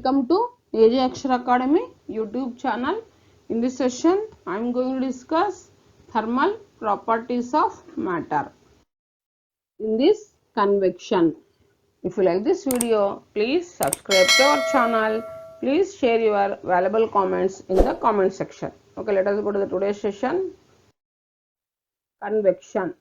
Welcome to AJ Akshar Academy YouTube channel. In this session, I am going to discuss thermal properties of matter. In this convection, if you like this video, please subscribe to our channel. Please share your valuable comments in the comment section. Okay, let us go to the today's session. Convection.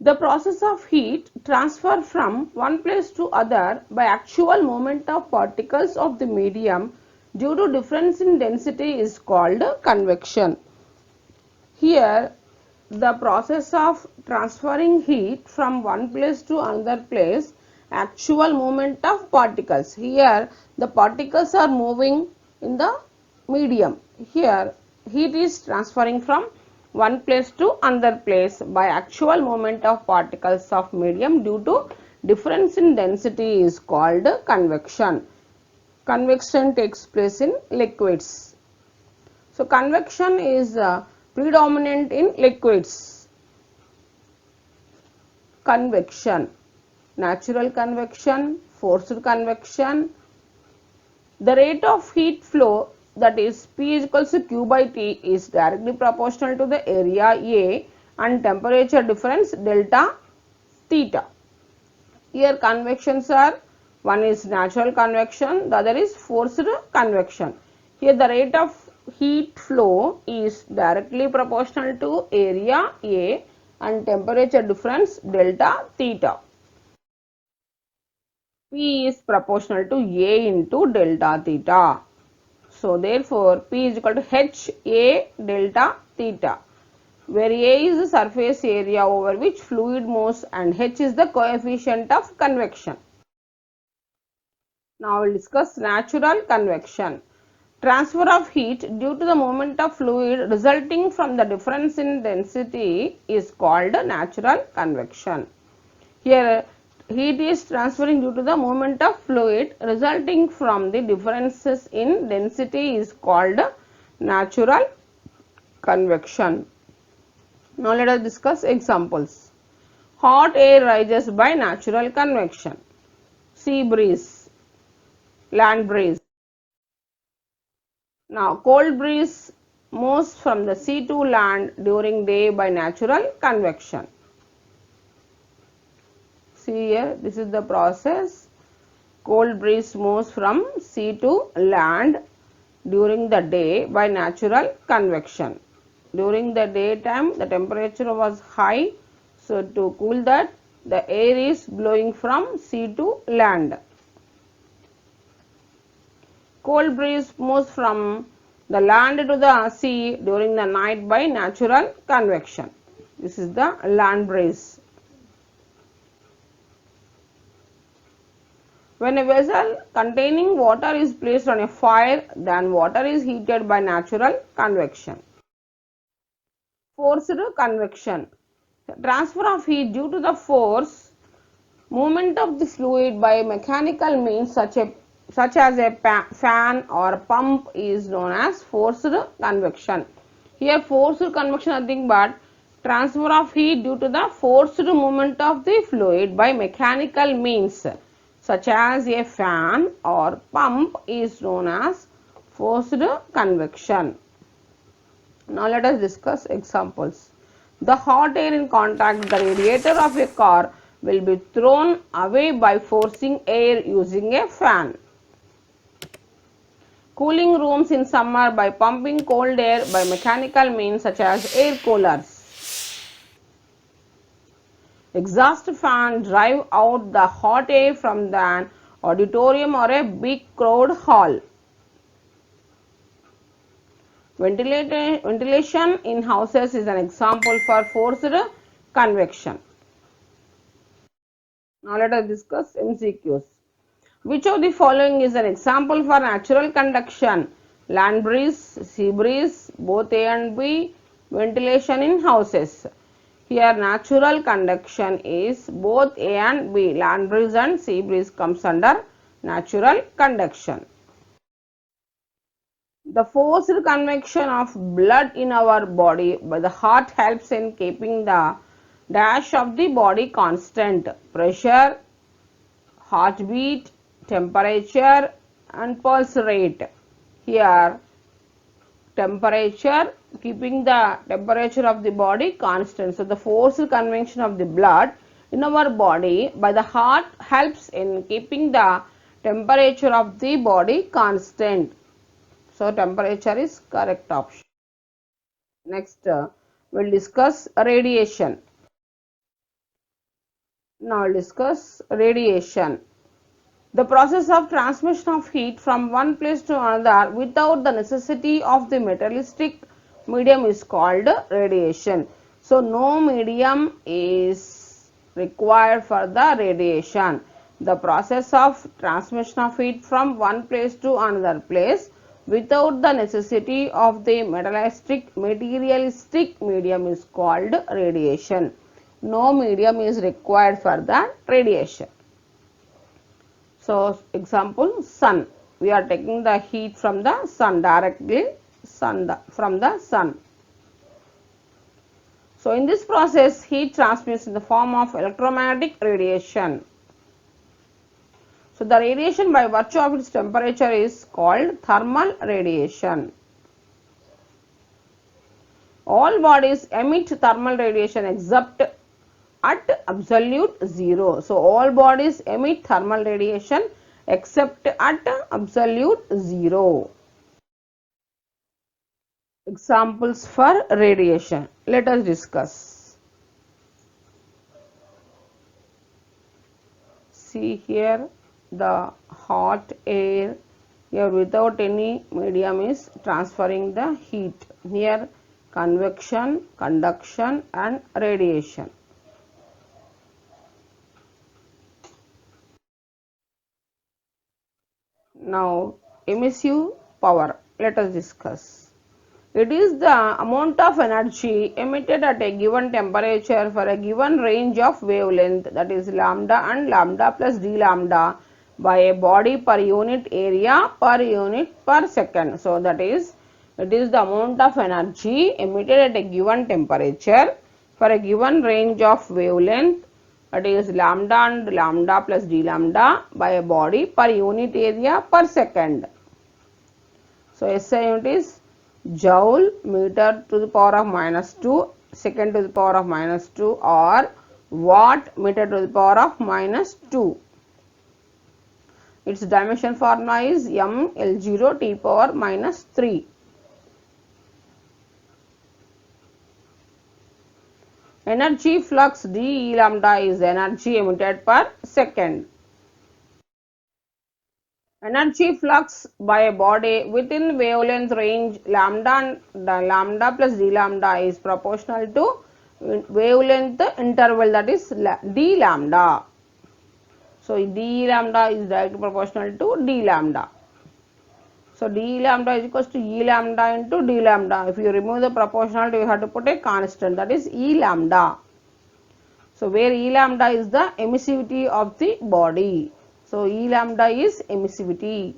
The process of heat transfer from one place to other by actual movement of particles of the medium due to difference in density is called convection. Here, the process of transferring heat from one place to another place, actual movement of particles. Here, the particles are moving in the medium. Here, heat is transferring from one place to another place by actual movement of particles of medium due to difference in density is called convection. Convection takes place in liquids. So, convection is predominant in liquids. Convection, natural convection, forced convection. The rate of heat flow, that is P is equals to Q by T, is directly proportional to the area A and temperature difference delta theta. Here convections are, one is natural convection, the other is forced convection. Here the rate of heat flow is directly proportional to area A and temperature difference delta theta. P is proportional to A into delta theta. So, therefore, P is equal to H A delta theta, where A is the surface area over which fluid moves and H is the coefficient of convection. Now, we will discuss natural convection. Transfer of heat due to the movement of fluid resulting from the difference in density is called natural convection. Here, heat is transferring due to the movement of fluid resulting from the differences in density is called natural convection. Now, let us discuss examples. Hot air rises by natural convection. Sea breeze, land breeze. Now, cold breeze moves from the sea to land during day by natural convection. See here, this is the process. Cold breeze moves from sea to land during the day by natural convection. During the daytime, the temperature was high. So, to cool that, the air is blowing from sea to land. Cold breeze moves from the land to the sea during the night by natural convection. This is the land breeze. When a vessel containing water is placed on a fire, then water is heated by natural convection. Forced convection. Transfer of heat due to the force movement of the fluid by mechanical means such as a fan or pump is known as forced convection. Here forced convection is nothing but transfer of heat due to the forced movement of the fluid by mechanical means such as a fan or pump is known as forced convection. Now let us discuss examples. The hot air in contact with the radiator of a car will be thrown away by forcing air using a fan. Cooling rooms in summer by pumping cold air by mechanical means such as air coolers. Exhaust fan drive out the hot air from an auditorium or a big crowd hall. Ventilation in houses is an example for forced convection. Now let us discuss MCQs. Which of the following is an example for natural conduction? Land breeze, sea breeze, both A and B, ventilation in houses. Here natural conduction is both A and B, land breeze and sea breeze comes under natural conduction. The forced convection of blood in our body by the heart helps in keeping the dash of the body constant. Pressure, heartbeat, temperature and pulse rate. Here temperature, keeping the temperature of the body constant. So the forced convection of the blood in our body by the heart helps in keeping the temperature of the body constant. So temperature is correct option. Next, we'll discuss radiation. Now we'll discuss radiation. The process of transmission of heat from one place to another without the necessity of the metallic medium is called radiation. So no medium is required for the radiation. The process of transmission of heat from one place to another place without the necessity of the materialistic medium is called radiation. No medium is required for the radiation. So example, sun. We are taking the heat from the sun directly from the sun. So in this process, heat transmits in the form of electromagnetic radiation. So the radiation by virtue of its temperature is called thermal radiation. All bodies emit thermal radiation except at absolute zero. So all bodies emit thermal radiation except at absolute zero. Examples for radiation. Let us discuss. See here the hot air here without any medium is transferring the heat. Here convection, conduction and radiation. Now emissive power. Let us discuss. It is the amount of energy emitted at a given temperature for a given range of wavelength, that is lambda and lambda plus d lambda, by a body per unit area per unit per second. So that is, it is the amount of energy emitted at a given temperature for a given range of wavelength, that is lambda and lambda plus d lambda, by a body per unit area per second. So SI unit is joule meter to the power of minus 2 second to the power of minus 2 or watt meter to the power of minus 2. Its dimension formula is mL0 T power minus 3. Energy flux dE lambda is energy emitted per second. Energy flux by a body within wavelength range lambda and lambda plus d lambda is proportional to wavelength interval, that is d lambda. So d lambda is directly proportional to d lambda. So d lambda is equals to E lambda into d lambda. If you remove the proportionality, you have to put a constant, that is E lambda. So where E lambda is the emissivity of the body. So E lambda is emissivity.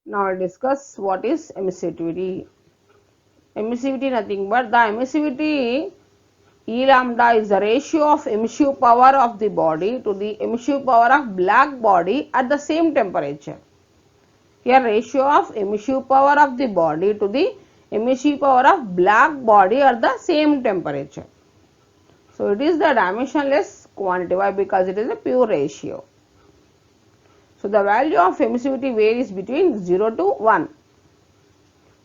Now I'll discuss what is emissivity. Emissivity nothing but the emissivity E lambda is the ratio of emissive power of the body to the emissive power of black body at the same temperature. Here ratio of emissive power of the body to the emissive power of black body at the same temperature. So it is the dimensionless quantity. Why? Because it is a pure ratio. So the value of emissivity varies between 0 to 1.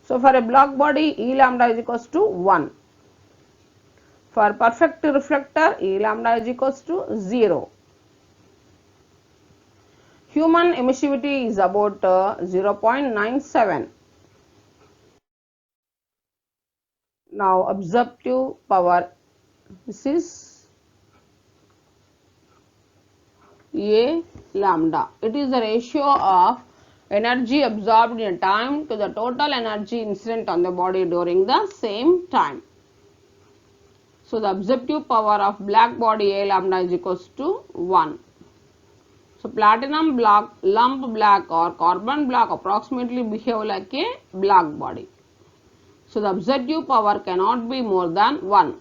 So for a black body, E lambda is equals to 1. For perfect reflector, E lambda is equals to 0. Human emissivity is about 0.97. Now absorptive power, this is A lambda. It is the ratio of energy absorbed in a time to the total energy incident on the body during the same time. So the absorptive power of black body A lambda is equals to 1. So platinum black, lump black or carbon black approximately behave like a black body. So the absorptive power cannot be more than 1.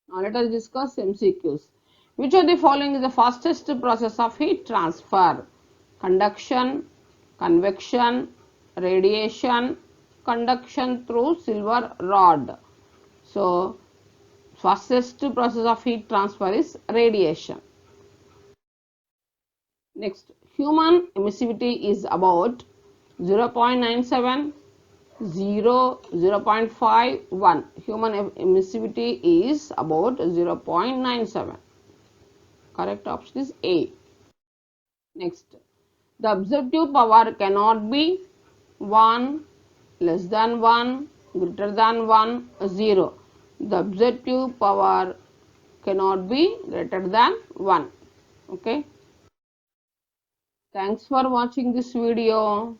Now let us discuss MCQs. Which of the following is the fastest process of heat transfer? Conduction, convection, radiation, conduction through silver rod. So, fastest process of heat transfer is radiation. Next, human emissivity is about 0.97, 0.51. Human emissivity is about 0.97. Correct option is A. Next, the absorptive power cannot be 1, less than 1, greater than 1, 0. The absorptive power cannot be greater than 1. Okay. Thanks for watching this video.